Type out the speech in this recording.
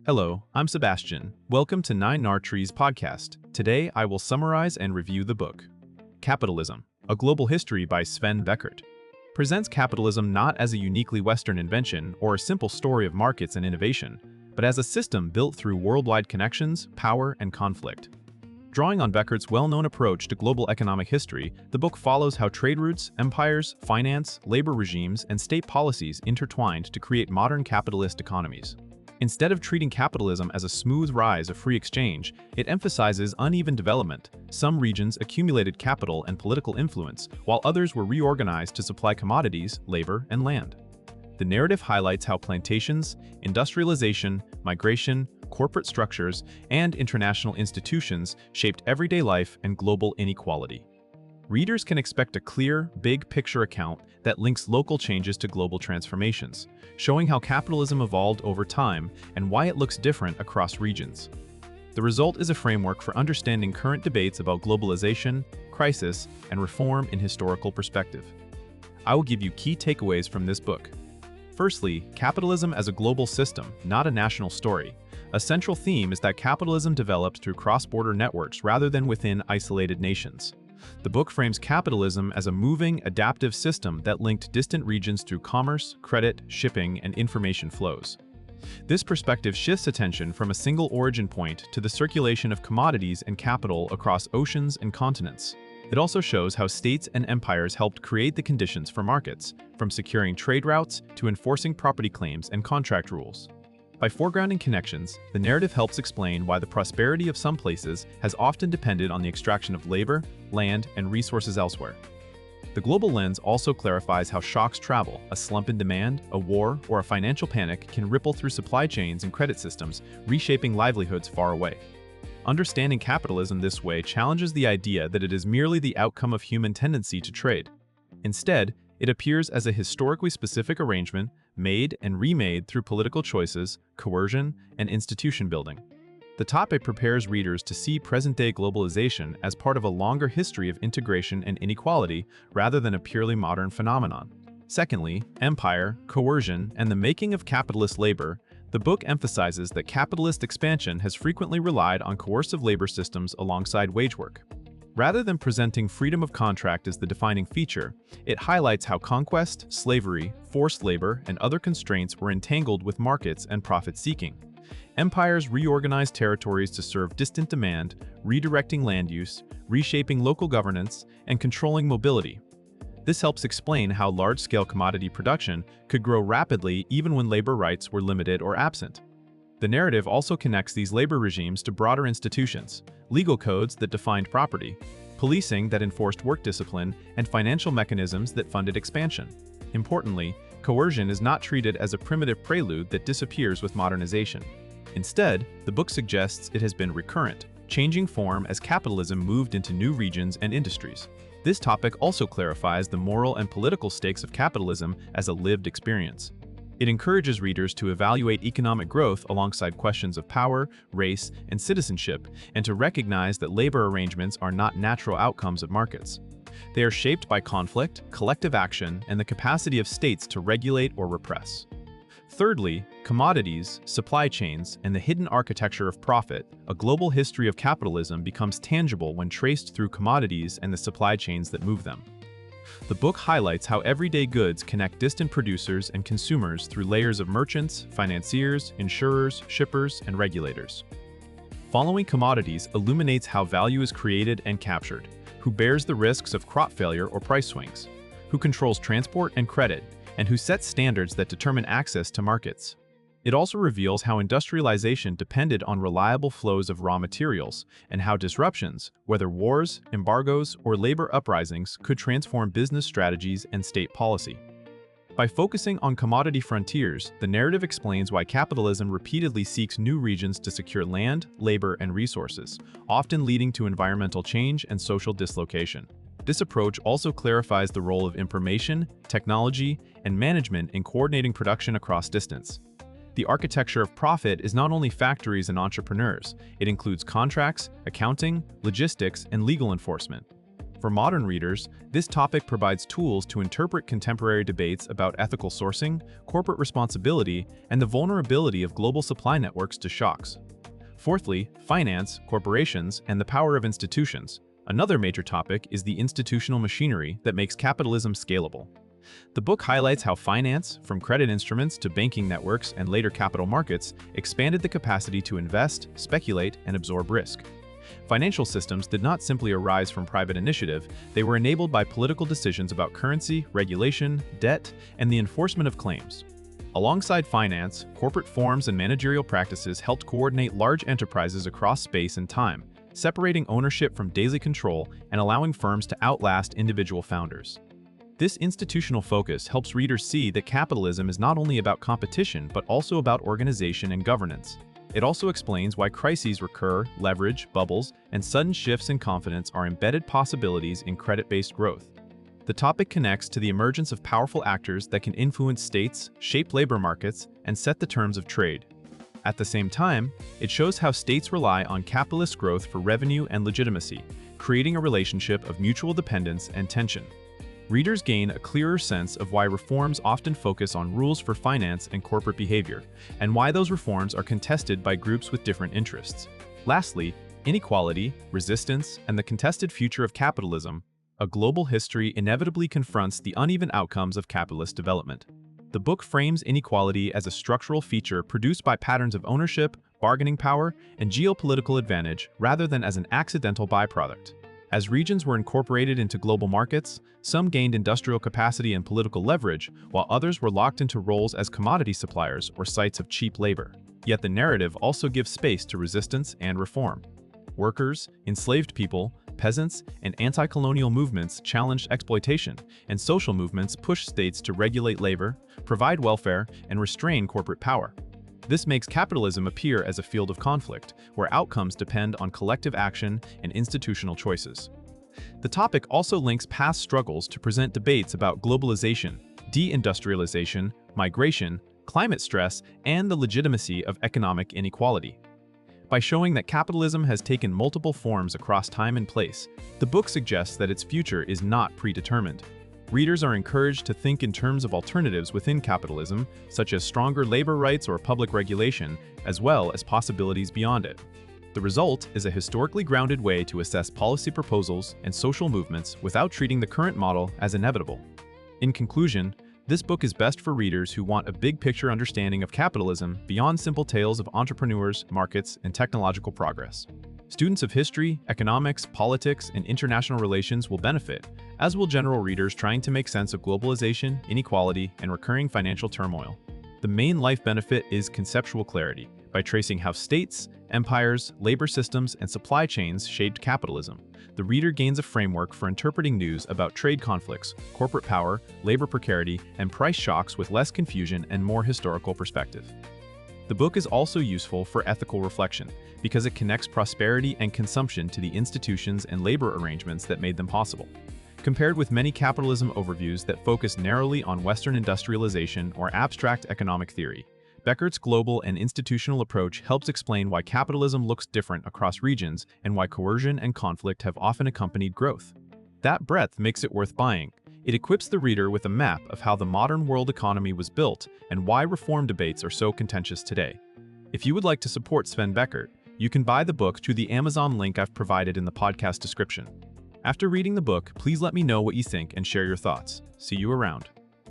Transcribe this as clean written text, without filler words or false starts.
Hello, I'm Sebastian. Welcome to Nine Nartree's podcast. Today, I will summarize and review the book. Capitalism, A Global History by Sven Beckert. Presents capitalism not as a uniquely Western invention or a simple story of markets and innovation, but as a system built through worldwide connections, power, and conflict. Drawing on Beckert's well-known approach to global economic history, the book follows how trade routes, empires, finance, labor regimes, and state policies intertwined to create modern capitalist economies. Instead of treating capitalism as a smooth rise of free exchange, it emphasizes uneven development. Some regions accumulated capital and political influence, while others were reorganized to supply commodities, labor, and land. The narrative highlights how plantations, industrialization, migration, corporate structures, and international institutions shaped everyday life and global inequality. Readers can expect a clear, big-picture account that links local changes to global transformations, showing how capitalism evolved over time and why it looks different across regions. The result is a framework for understanding current debates about globalization, crisis, and reform in historical perspective. I will give you key takeaways from this book. Firstly, capitalism as a global system, not a national story. A central theme is that capitalism developed through cross-border networks rather than within isolated nations. The book frames capitalism as a moving, adaptive system that linked distant regions through commerce, credit, shipping, and information flows. This perspective shifts attention from a single origin point to the circulation of commodities and capital across oceans and continents. It also shows how states and empires helped create the conditions for markets, from securing trade routes to enforcing property claims and contract rules. By foregrounding connections, the narrative helps explain why the prosperity of some places has often depended on the extraction of labor, land, and resources elsewhere. The global lens also clarifies how shocks travel. A slump in demand, a war, or a financial panic can ripple through supply chains and credit systems, reshaping livelihoods far away. Understanding capitalism this way challenges the idea that it is merely the outcome of human tendency to trade. Instead, it appears as a historically specific arrangement made and remade through political choices, coercion, and institution building. The topic prepares readers to see present-day globalization as part of a longer history of integration and inequality rather than a purely modern phenomenon. Secondly, empire, coercion, and the making of capitalist labor. The book emphasizes that capitalist expansion has frequently relied on coercive labor systems alongside wage work. Rather than presenting freedom of contract as the defining feature, it highlights how conquest, slavery, forced labor, and other constraints were entangled with markets and profit-seeking. Empires reorganized territories to serve distant demand, redirecting land use, reshaping local governance, and controlling mobility. This helps explain how large-scale commodity production could grow rapidly even when labor rights were limited or absent. The narrative also connects these labor regimes to broader institutions, legal codes that defined property, policing that enforced work discipline, and financial mechanisms that funded expansion. Importantly, coercion is not treated as a primitive prelude that disappears with modernization. Instead, the book suggests it has been recurrent, changing form as capitalism moved into new regions and industries. This topic also clarifies the moral and political stakes of capitalism as a lived experience. It encourages readers to evaluate economic growth alongside questions of power, race, and citizenship, and to recognize that labor arrangements are not natural outcomes of markets. They are shaped by conflict, collective action, and the capacity of states to regulate or repress. Thirdly, commodities, supply chains, and the hidden architecture of profit. A global history of capitalism becomes tangible when traced through commodities and the supply chains that move them. The book highlights how everyday goods connect distant producers and consumers through layers of merchants, financiers, insurers, shippers, and regulators. Following commodities illuminates how value is created and captured, who bears the risks of crop failure or price swings, who controls transport and credit, and who sets standards that determine access to markets. It also reveals how industrialization depended on reliable flows of raw materials, and how disruptions, whether wars, embargoes, or labor uprisings, could transform business strategies and state policy. By focusing on commodity frontiers, the narrative explains why capitalism repeatedly seeks new regions to secure land, labor, and resources, often leading to environmental change and social dislocation. This approach also clarifies the role of information, technology, and management in coordinating production across distance. The architecture of profit is not only factories and entrepreneurs, it includes contracts, accounting, logistics, and legal enforcement. For modern readers, this topic provides tools to interpret contemporary debates about ethical sourcing, corporate responsibility, and the vulnerability of global supply networks to shocks. Fourthly, finance, corporations, and the power of institutions. Another major topic is the institutional machinery that makes capitalism scalable. The book highlights how finance, from credit instruments to banking networks and later capital markets, expanded the capacity to invest, speculate, and absorb risk. Financial systems did not simply arise from private initiative, they were enabled by political decisions about currency, regulation, debt, and the enforcement of claims. Alongside finance, corporate forms and managerial practices helped coordinate large enterprises across space and time, separating ownership from daily control and allowing firms to outlast individual founders. This institutional focus helps readers see that capitalism is not only about competition but also about organization and governance. It also explains why crises recur, leverage, bubbles, and sudden shifts in confidence are embedded possibilities in credit-based growth. The topic connects to the emergence of powerful actors that can influence states, shape labor markets, and set the terms of trade. At the same time, it shows how states rely on capitalist growth for revenue and legitimacy, creating a relationship of mutual dependence and tension. Readers gain a clearer sense of why reforms often focus on rules for finance and corporate behavior, and why those reforms are contested by groups with different interests. Lastly, inequality, resistance, and the contested future of capitalism. A global history inevitably confronts the uneven outcomes of capitalist development. The book frames inequality as a structural feature produced by patterns of ownership, bargaining power, and geopolitical advantage rather than as an accidental byproduct. As regions were incorporated into global markets, some gained industrial capacity and political leverage, while others were locked into roles as commodity suppliers or sites of cheap labor. Yet the narrative also gives space to resistance and reform. Workers, enslaved people, peasants, and anti-colonial movements challenged exploitation, and social movements pushed states to regulate labor, provide welfare, and restrain corporate power. This makes capitalism appear as a field of conflict, where outcomes depend on collective action and institutional choices. The topic also links past struggles to present debates about globalization, deindustrialization, migration, climate stress, and the legitimacy of economic inequality. By showing that capitalism has taken multiple forms across time and place, the book suggests that its future is not predetermined. Readers are encouraged to think in terms of alternatives within capitalism, such as stronger labor rights or public regulation, as well as possibilities beyond it. The result is a historically grounded way to assess policy proposals and social movements without treating the current model as inevitable. In conclusion, this book is best for readers who want a big-picture understanding of capitalism beyond simple tales of entrepreneurs, markets, and technological progress. Students of history, economics, politics, and international relations will benefit, as will general readers trying to make sense of globalization, inequality, and recurring financial turmoil. The main life benefit is conceptual clarity, by tracing how states, empires, labor systems, and supply chains shaped capitalism. The reader gains a framework for interpreting news about trade conflicts, corporate power, labor precarity, and price shocks with less confusion and more historical perspective. The book is also useful for ethical reflection, because it connects prosperity and consumption to the institutions and labor arrangements that made them possible. Compared with many capitalism overviews that focus narrowly on Western industrialization or abstract economic theory, Beckert's global and institutional approach helps explain why capitalism looks different across regions and why coercion and conflict have often accompanied growth. That breadth makes it worth buying. It equips the reader with a map of how the modern world economy was built and why reform debates are so contentious today. If you would like to support Sven Beckert, you can buy the book through the Amazon link I've provided in the podcast description. After reading the book, please let me know what you think and share your thoughts. See you around.